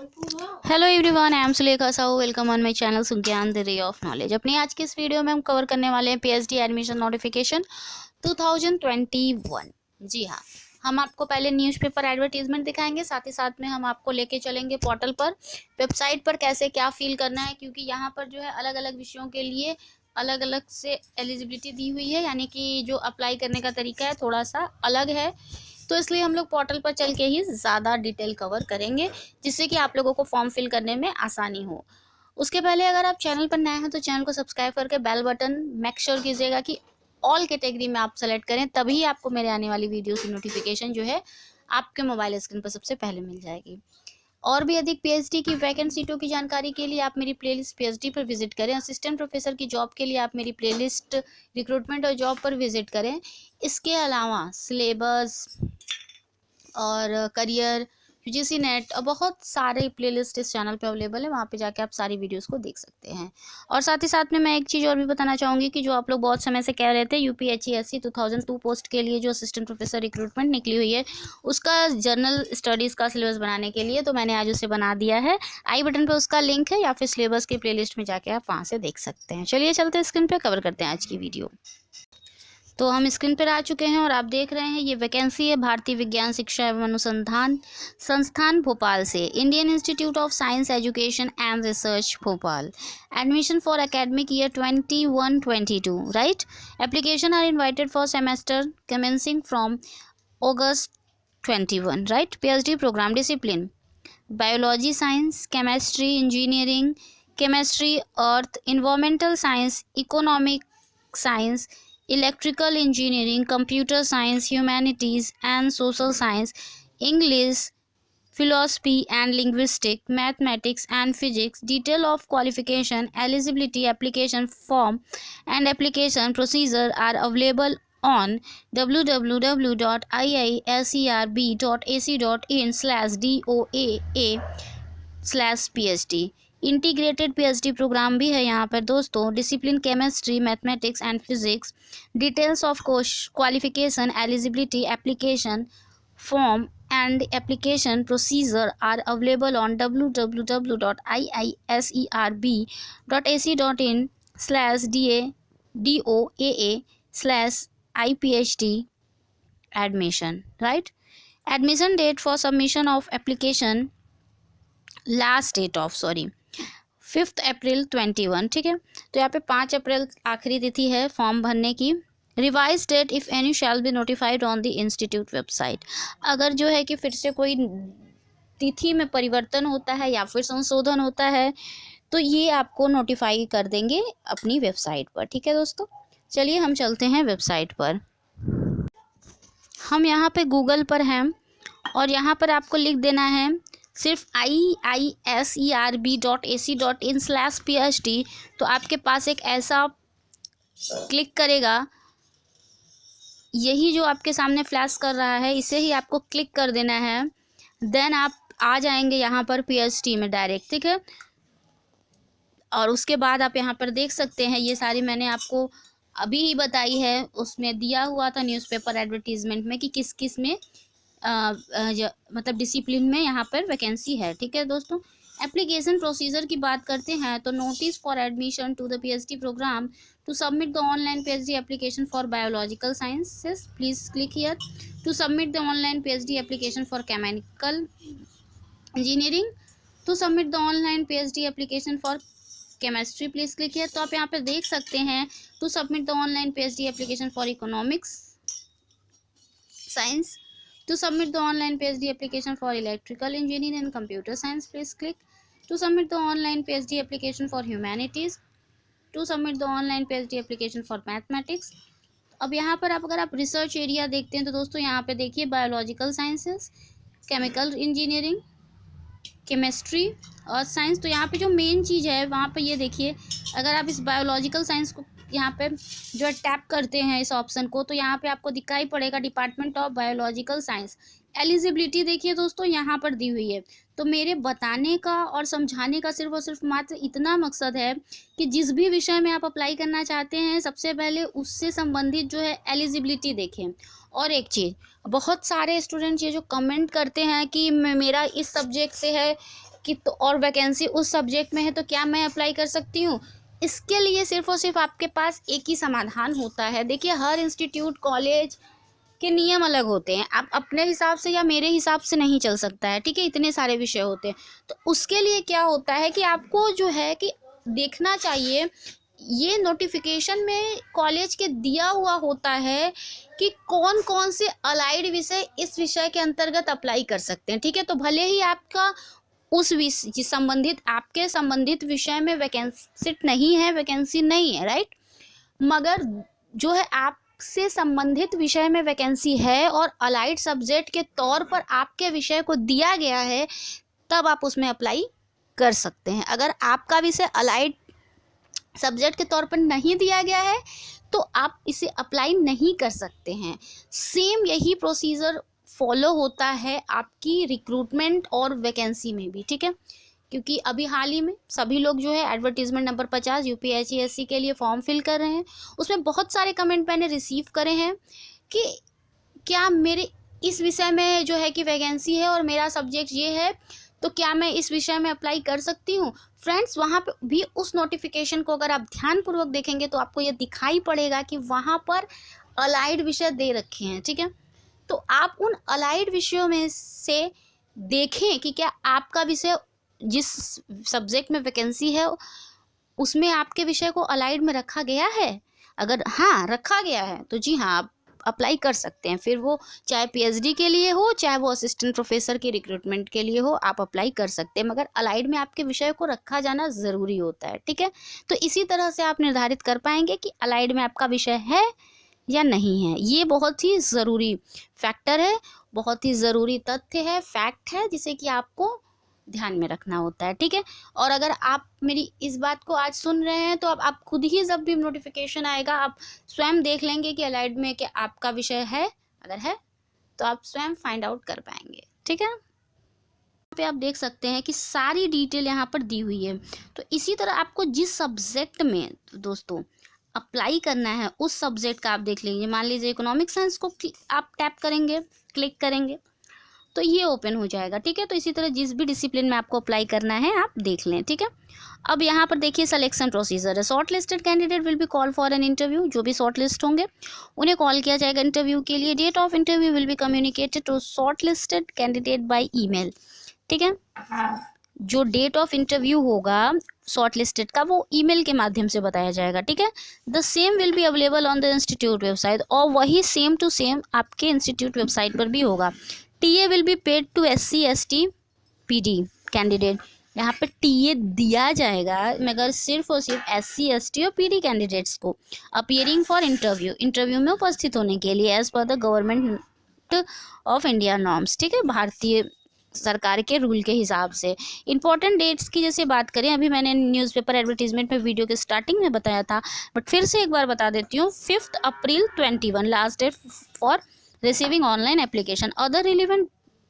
Hello everyone, I am Sulekha Sahu. Welcome on my channel Sugyan the ray of knowledge. अपनी आज की इस वीडियो में हम कवर करने वाले हैं पीएचडी एडमिशन नोटिफिकेशन 2021। जी हाँ, हम आपको पहले न्यूज़पेपर एडवर्टीजमेंट दिखाएंगे, साथ ही साथ में हम आपको लेके चलेंगे पोर्टल पर, वेबसाइट पर कैसे क्या फिल करना है, क्योंकि यहाँ पर जो है अलग अलग विषयों के लिए अलग अलग से एलिजिबिलिटी दी हुई है, यानी कि जो अप्लाई करने का तरीका है थोड़ा सा अलग है। तो इसलिए हम लोग पोर्टल पर चल के ही ज़्यादा डिटेल कवर करेंगे, जिससे कि आप लोगों को फॉर्म फिल करने में आसानी हो। उसके पहले अगर आप चैनल पर नए हैं तो चैनल को सब्सक्राइब करके बेल बटन मेक श्योर कीजिएगा कि ऑल कैटेगरी में आप सेलेक्ट करें, तभी आपको मेरे आने वाली वीडियो की नोटिफिकेशन जो है आपके मोबाइल स्क्रीन पर सबसे पहले मिल जाएगी। और भी अधिक पीएचडी की वैकेंट सीटों की जानकारी के लिए आप मेरी प्लेलिस्ट पीएचडी पर विजिट करें। असिस्टेंट प्रोफेसर की जॉब के लिए आप मेरी प्लेलिस्ट रिक्रूटमेंट और जॉब पर विजिट करें। इसके अलावा सिलेबस और करियर, यूजीसी नेट और बहुत सारे प्लेलिस्ट इस चैनल पे अवेलेबल है, वहाँ पे जाके आप सारी वीडियोस को देख सकते हैं। और साथ ही साथ में मैं एक चीज़ और भी बताना चाहूँगी कि जो आप लोग बहुत समय से कह रहे थे यूपीएचईएससी 2002 पोस्ट के लिए जो असिस्टेंट प्रोफेसर रिक्रूटमेंट निकली हुई है, उसका जर्नल स्टडीज़ का सिलेबस बनाने के लिए तो मैंने आज उसे बना दिया है। आई बटन पर उसका लिंक है, या फिर सिलेबस की प्लेलिस्ट में जाके आप वहाँ से देख सकते हैं। चलिए चलते हैं स्क्रीन पर, कवर करते हैं आज की वीडियो। तो हम स्क्रीन पर आ चुके हैं और आप देख रहे हैं ये वैकेंसी है भारतीय विज्ञान शिक्षा एवं अनुसंधान संस्थान भोपाल से, Indian Institute of Science Education and Research Bhopal. Admission for academic year 21-22, right. Application are invited for semester commencing from August 21, right. PhD programme discipline biology science, chemistry engineering, chemistry earth environmental science, economic science, electrical engineering, computer science, humanities and social science, English, philosophy and linguistics, mathematics and physics. Detail of qualification, eligibility, application form and application procedure are available on www.iiserb.ac.in/doaa/phd। Integrated PhD programme भी है यहाँ पर दोस्तों। Discipline chemistry, mathematics and physics. Details of qualification, eligibility, application form and application procedure are available on www.iiserb.ac.in/doaa/iphd admission, right. Admission date for submission of application, last date of 5 April 21, ठीक है। तो यहाँ पे 5 अप्रैल आखिरी तिथि है फॉर्म भरने की। Revise date if any shall be notified on the institute website. अगर जो है कि फिर से कोई तिथि में परिवर्तन होता है या फिर संशोधन होता है तो ये आपको नोटिफाई कर देंगे अपनी वेबसाइट पर, ठीक है दोस्तों। चलिए हम चलते हैं वेबसाइट पर। हम यहाँ पे गूगल पर हैं और यहाँ पर आपको लिख देना है सिर्फ iiserb.ac.in/phd। तो आपके पास एक ऐसा क्लिक करेगा, यही जो आपके सामने फ्लैश कर रहा है इसे ही आपको क्लिक कर देना है। देन आप आ जाएंगे यहाँ पर पीएचडी में डायरेक्ट, ठीक है। और उसके बाद आप यहाँ पर देख सकते हैं ये सारी मैंने आपको अभी ही बताई है, उसमें दिया हुआ था न्यूज़पेपर एडवर्टीजमेंट में कि किस किस में मतलब डिसिप्लिन में यहाँ पर वैकेंसी है, ठीक है दोस्तों। एप्लीकेशन प्रोसीजर की बात करते हैं तो notice for admission to the PhD programme to submit the online PhD application for biological sciences, please click here. To submit the online PhD application for chemical engineering, to submit the online PhD application for chemistry, please click here. तो आप यहाँ पे देख सकते हैं to submit the online PhD application for economics science, to submit the online PhD application for electrical engineering and computer science, please click. To submit the online PhD application for humanities, to submit the online PhD application for mathematics। अब यहाँ पर अगर आप research area देखते हैं तो दोस्तों यहाँ पे देखिए biological sciences, chemical engineering, chemistry और साइंस। तो यहाँ पे जो मेन चीज़ है वहाँ पे ये देखिए, अगर आप इस बायोलॉजिकल साइंस को यहाँ पे जो है टैप करते हैं इस ऑप्शन को, तो यहाँ पे आपको दिखाई पड़ेगा department of biological science. Eligibility देखिए दोस्तों यहाँ पर दी हुई है। तो मेरे बताने का और समझाने का सिर्फ और सिर्फ मात्र इतना मकसद है कि जिस भी विषय में आप अप्लाई करना चाहते हैं सबसे पहले उससे संबंधित जो है एलिजिबिलिटी देखें। और एक चीज़, बहुत सारे स्टूडेंट्स ये जो कमेंट करते हैं कि मेरा इस सब्जेक्ट से है कि तो और वैकेंसी उस सब्जेक्ट में है तो क्या मैं अप्लाई कर सकती हूँ? इसके लिए सिर्फ और सिर्फ आपके पास एक ही समाधान होता है। देखिए, हर इंस्टीट्यूट कॉलेज के नियम अलग होते हैं, आप अपने हिसाब से या मेरे हिसाब से नहीं चल सकता है, ठीक है, इतने सारे विषय होते हैं। तो उसके लिए क्या होता है कि आपको जो है कि देखना चाहिए, ये नोटिफिकेशन में कॉलेज के दिया हुआ होता है कि कौन कौन से अलाइड विषय इस विषय के अंतर्गत अप्लाई कर सकते हैं, ठीक है। तो भले ही आपका उस विषय संबंधित आपके संबंधित विषय में वैकेंसी नहीं है, राइट, मगर जो है आपसे संबंधित विषय में वैकेंसी है और अलाइड सब्जेक्ट के तौर पर आपके विषय को दिया गया है, तब आप उसमें अप्लाई कर सकते हैं। अगर आपका विषय अलाइड सब्जेक्ट के तौर पर नहीं दिया गया है तो आप इसे अप्लाई नहीं कर सकते हैं। सेम यही प्रोसीजर फॉलो होता है आपकी रिक्रूटमेंट और वैकेंसी में भी, ठीक है। क्योंकि अभी हाल ही में सभी लोग जो है एडवर्टीजमेंट नंबर 50 यूपीएससी के लिए फॉर्म फिल कर रहे हैं। उसमें बहुत सारे कमेंट मैंने रिसीव करे हैं कि क्या मेरे इस विषय में जो है कि वैकेंसी है और मेरा सब्जेक्ट ये है, तो क्या मैं इस विषय में अप्लाई कर सकती हूँ? फ्रेंड्स, वहाँ पे भी उस नोटिफिकेशन को अगर आप ध्यानपूर्वक देखेंगे तो आपको ये दिखाई पड़ेगा कि वहाँ पर अलाइड विषय दे रखे हैं, ठीक है। तो आप उन अलाइड विषयों में से देखें कि क्या आपका विषय जिस सब्जेक्ट में वैकेंसी है उसमें आपके विषय को अलाइड में रखा गया है। अगर हाँ रखा गया है तो जी हाँ, आप अप्लाई कर सकते हैं। फिर वो चाहे पीएचडी के लिए हो, चाहे वो असिस्टेंट प्रोफेसर की रिक्रूटमेंट के लिए हो, आप अप्लाई कर सकते हैं, मगर अलाइड में आपके विषय को रखा जाना ज़रूरी होता है, ठीक है। तो इसी तरह से आप निर्धारित कर पाएंगे कि अलाइड में आपका विषय है या नहीं है। ये बहुत ही ज़रूरी फैक्टर है, बहुत ही ज़रूरी तथ्य है, फैक्ट है, जिसे कि आपको ध्यान में रखना होता है, ठीक है। और अगर आप मेरी इस बात को आज सुन रहे हैं तो अब आप खुद ही जब भी नोटिफिकेशन आएगा आप स्वयं देख लेंगे कि अलाइड में क्या आपका विषय है। अगर है तो आप स्वयं फाइंड आउट कर पाएंगे, ठीक है। यहाँ पे आप देख सकते हैं कि सारी डिटेल यहाँ पर दी हुई है। तो इसी तरह आपको जिस सब्जेक्ट में दोस्तों अप्लाई करना है उस सब्जेक्ट का आप देख लीजिए। मान लीजिए इकोनॉमिक साइंस को आप टैप करेंगे, क्लिक करेंगे तो ये ओपन हो जाएगा, ठीक है। तो इसी तरह जिस भी डिसिप्लिन में आपको अप्लाई करना है आप देख लें, ठीक है। अब यहाँ पर देखिए सिलेक्शन प्रोसीजर है। Short listed candidate will be call for an interview. जो भी शॉर्ट लिस्ट होंगे उन्हें कॉल किया जाएगा इंटरव्यू के लिए। Date of interview will be communicated to shortlisted candidate by email, ठीक है। जो डेट ऑफ इंटरव्यू होगा शॉर्ट लिस्टेड का वो ईमेल के माध्यम से बताया जाएगा, ठीक है। The same will be available on the institute website, और वही सेम टू सेम आपके इंस्टीट्यूट वेबसाइट पर भी होगा। TA will be paid to SC ST PD candidate. यहाँ पे टीए दिया जाएगा मगर सिर्फ और सिर्फ SC ST और PD कैंडिडेट्स को अपीयरिंग फॉर इंटरव्यू में उपस्थित होने के लिए as per the government of India norms, ठीक है, भारतीय सरकार के रूल के हिसाब से। इंपॉर्टेंट डेट्स की जैसे बात करें, अभी मैंने न्यूज़पेपर एडवर्टीजमेंट में वीडियो के स्टार्टिंग में बताया था, बट फिर से एक बार बता देती हूँ। 5 April 2021 last date for receiving online application. Other relevant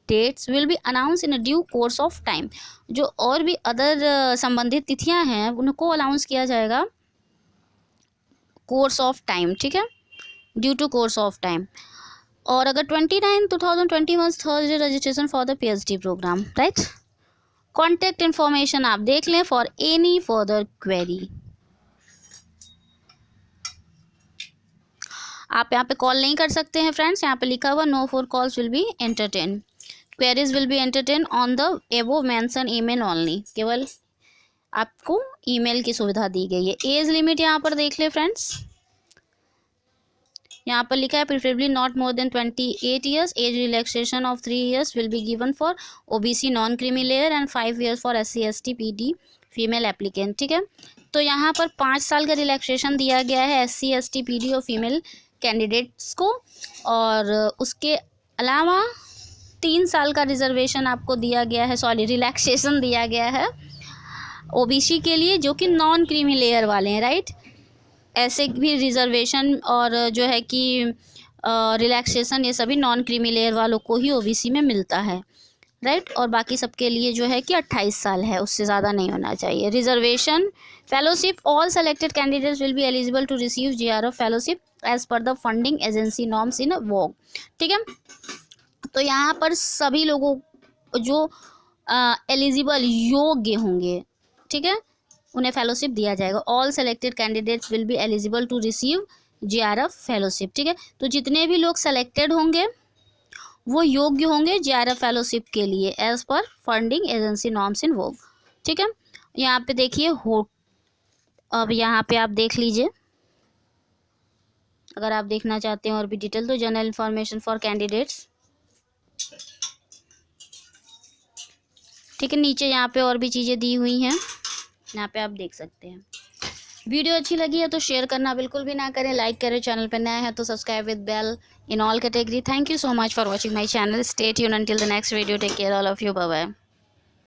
dates will be announced in a due course of time. जो और भी अदर संबंधित तिथियां हैं उनको अनाउंस किया जाएगा कोर्स ऑफ टाइम, ठीक है, due to course of time. और अगर 29/2021 Thursday registration for the PhD programme, right. Contact information आप देख लें फॉर एनी फर्दर क्वेरी। आप यहाँ पे कॉल नहीं कर सकते हैं फ्रेंड्स, यहाँ पे लिखा हुआ no for calls will be entertain, queries will be entertain on the above mention email only. केवल आपको ईमेल की सुविधा दी गई है। एज लिमिट यहाँ पर देख ले फ्रेंड्स, यहाँ पर लिखा है preferably not more than 28 years. Age relaxation of 3 years will be given for OBC non creamy layer and 5 years for SC ST PD female applicant, ठीक है। तो यहाँ पर 5 साल का रिलैक्सेशन दिया गया है SC ST PD और फीमेल कैंडिडेट्स को, और उसके अलावा 3 साल का रिजर्वेशन आपको दिया गया है, रिलैक्सेशन दिया गया है OBC के लिए जो कि नॉन क्रीमी लेयर वाले हैं, राइट। ऐसे भी रिजर्वेशन और जो है कि रिलैक्सेशन ये सभी नॉन क्रीमी लेयर वालों को ही OBC में मिलता है, राइट। और बाकी सबके लिए जो है कि 28 साल है, उससे ज़्यादा नहीं होना चाहिए। Reservation fellowship, all selected candidates will be eligible to receive GRF fellowship as per the funding agency norms in vogue, ठीक है। तो यहाँ पर सभी लोगों जो एलिजिबल योग्य होंगे, ठीक है, उन्हें फेलोशिप दिया जाएगा। All selected candidates will be eligible to receive JRF fellowship, ठीक है। तो जितने भी लोग सेलेक्टेड होंगे वो योग्य होंगे JRF फेलोशिप के लिए as per funding agency norms in vogue, ठीक है। यहाँ पे देखिए हो, अब यहाँ पे आप देख लीजिए, अगर आप देखना चाहते हैं और भी डिटेल तो जनरल इंफॉर्मेशन फॉर कैंडिडेट्स, ठीक है। नीचे यहाँ पे और भी चीज़ें दी हुई हैं, यहाँ पे आप देख सकते हैं। वीडियो अच्छी लगी है तो शेयर करना बिल्कुल भी ना करें, लाइक करें, चैनल पर नया है तो subscribe with bell in all category. Thank you so much for watching my channel, stay tuned until the next video, take care all of you, bye bye.